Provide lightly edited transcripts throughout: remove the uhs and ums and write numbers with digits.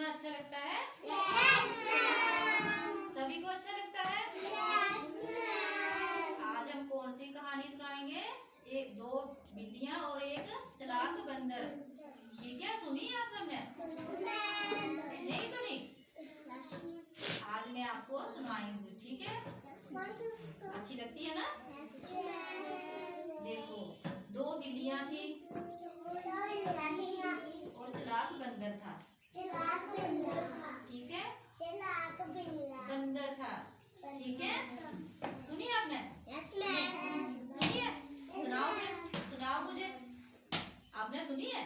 सुनना अच्छा लगता है? सभी को अच्छा लगता है? आज हम कौन सी कहानी सुनाएंगे? एक दो बिल्लियां और एक चालाक बंदर। ठीक है, सुनी आप सबने? नहीं सुनी? आज मैं आपको सुनाऊंगी, ठीक है? अच्छी लगती है ना? देखो, दो बिल्लियां थी और चालाक बंदर था। ठीक है, बंदर था। ठीक है, सुनी आपने? सुनिए, सुनाओ मुझे। आपने सुनी है?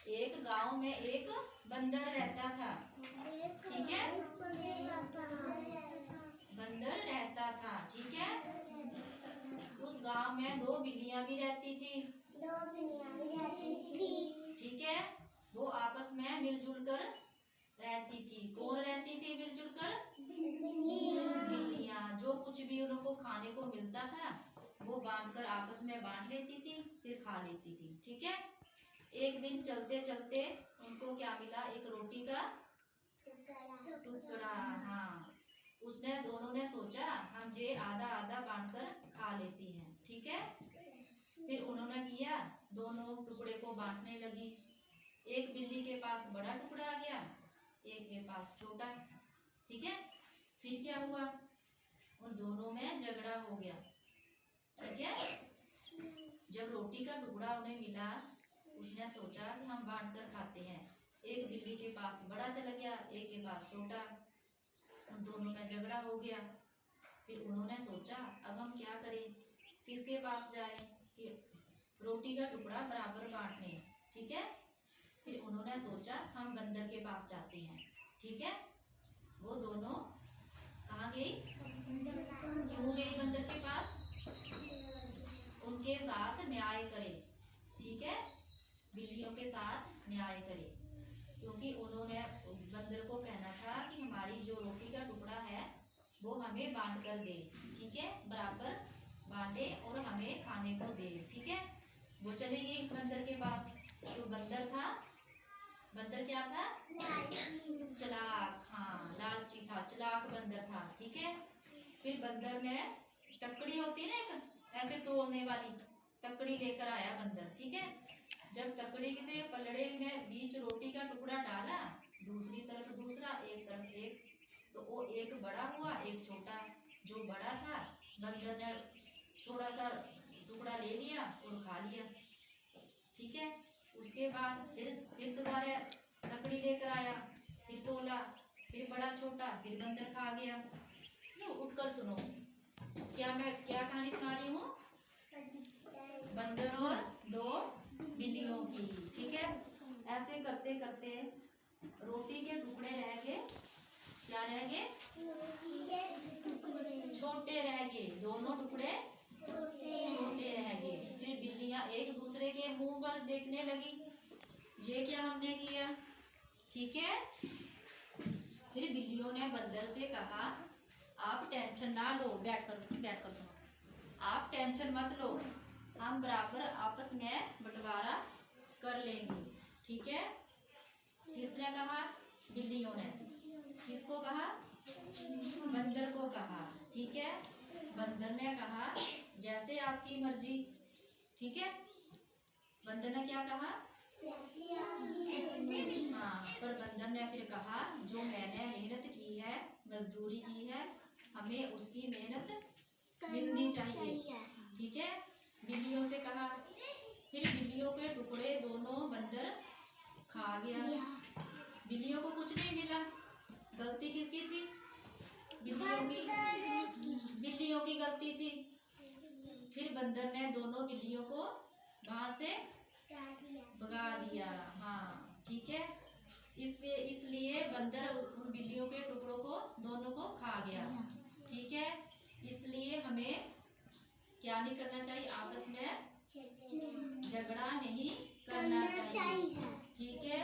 एक गांव में एक बंदर रहता था। ठीक है, बंदर रहता था। ठीक है, उस गांव में दो बिल्लियां भी रहती थी। ठीक है, वो आपस में मिलजुल कर रहती थी। कौन रहती थी मिलजुल कर? बिल्लियां। जो कुछ भी उनको खाने को मिलता था वो बांटकर आपस में बांट लेती थी, फिर खा लेती थी। ठीक है, एक दिन चलते चलते उनको क्या मिला? एक रोटी का टुकड़ा। हाँ, उसने दोनों ने सोचा हम ये आधा आधा बांटकर खा लेती हैं। ठीक है, फिर उन्होंने किया, दोनों टुकड़े को बांटने लगी। एक बिल्ली के पास बड़ा टुकड़ा आ गया, एक के पास छोटा। ठीक है, फिर क्या हुआ? उन दोनों में झगड़ा हो गया। ठीक है, जब रोटी का टुकड़ा उन्हें मिला, उसने सोचा कि हम बांट कर खाते हैं। एक बिल्ली के पास बड़ा चला गया, एक के पास छोटा। उन दोनों में झगड़ा हो गया। फिर उन्होंने सोचा अब हम क्या करें, किसके पास जाए कि रोटी का टुकड़ा बराबर बांटने। ठीक है, फिर उन्होंने सोचा हम बंदर के पास जाते हैं। ठीक है, वो दोनों कहाँ गई? क्यों गई बंदर के पास? उनके साथ न्याय करे। ठीक है, बिल्लियों के साथ न्याय करे, क्योंकि उन्होंने बंदर को कहना था कि हमारी जो रोटी का टुकड़ा है वो हमें बांट कर दे। ठीक है, बराबर बांटे और हमें खाने को दे। ठीक है, वो चली गई बंदर के पास। तो बंदर क्या था? चालाक। हाँ, लालची था, चालाक बंदर था। ठीक है, फिर बंदर ने तकड़ी होती ना एक ऐसे तोड़ने वाली तकड़ी लेकर आया बंदर। ठीक है, जब तकड़ी से पलड़े में बीच रोटी का टुकड़ा डाला, दूसरी तरफ दूसरा, एक तरफ एक, तो वो एक बड़ा हुआ एक छोटा। जो बड़ा था बंदर ने थोड़ा सा टुकड़ा ले लिया और खा लिया। ठीक है, उसके बाद फिर दोबारा तकड़ी लेकर आया, फिर तोला, फिर बड़ा छोटा, फिर बंदर खा गया। तो उठकर सुनो, मैं क्या कहानी सुना रही हूँ? बंदर और दो बिल्लियों की। ठीक है, ऐसे करते करते रोटी के टुकड़े रह गए। क्या रह गए? छोटे रह गए, दोनों टुकड़े छोटे रह गए। फिर बिल्लियां एक दूसरे के मुंह पर देखने लगी, ये क्या हमने किया। ठीक है, फिर बिल्लियों ने बंदर से कहा आप टेंशन ना लो, बैठकर सुनो, आप टेंशन मत लो, हम बराबर आपस में बंटवारा कर लेंगे। ठीक है, किसने कहा? बिल्लियों ने। किसको कहा? बंदर को कहा। ठीक है, बंदर ने कहा जैसे आपकी मर्जी। ठीक है, बंदर ने क्या कहा? हाँ, पर बंदर ने फिर कहा जो मैंने मेहनत की है, मजदूरी की है, हमें उसकी मेहनत मिलनी चाहिए। ठीक है, बिल्लियों से कहा। फिर बिल्लियों के टुकड़े दोनों बंदर खा गया। बिल्लियों को कुछ नहीं मिला। गलती किसकी थी? बिल्लियों की गलती थी। फिर बंदर ने दोनों बिल्लियों को वहां से भगा दिया। हाँ, ठीक है, इसलिए बंदर उन बिल्लियों के टुकड़ों को दोनों को खा गया। ठीक है, इसलिए हमें क्या नहीं करना चाहिए? आपस में झगड़ा नहीं करना चाहिए। ठीक है,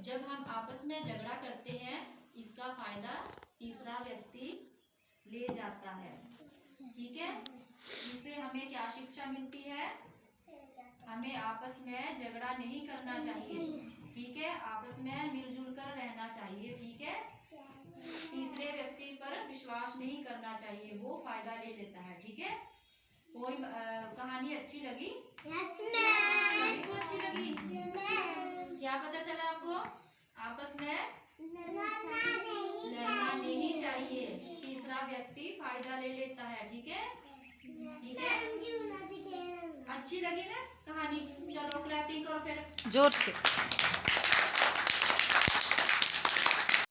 जब हम आपस में झगड़ा करते हैं इसका फायदा तीसरा व्यक्ति ले जाता है। ठीक है, इससे हमें क्या शिक्षा मिलती है? हमें आपस में झगड़ा नहीं करना चाहिए। ठीक है, आपस में मिलजुल कर रहना चाहिए। ठीक है, तीसरे व्यक्ति पर विश्वास नहीं करना चाहिए, वो फायदा ले लेता है। ठीक है, कोई कहानी अच्छी लगी? सभी को अच्छी लगी? क्या पता चला आपको? आपस में लड़ना नहीं चाहिए, तीसरा व्यक्ति फायदा ले लेता है। ठीक है, ठीक है, अच्छी लगी ना कहानी? चलो क्लैपिंग करो फिर जोर से।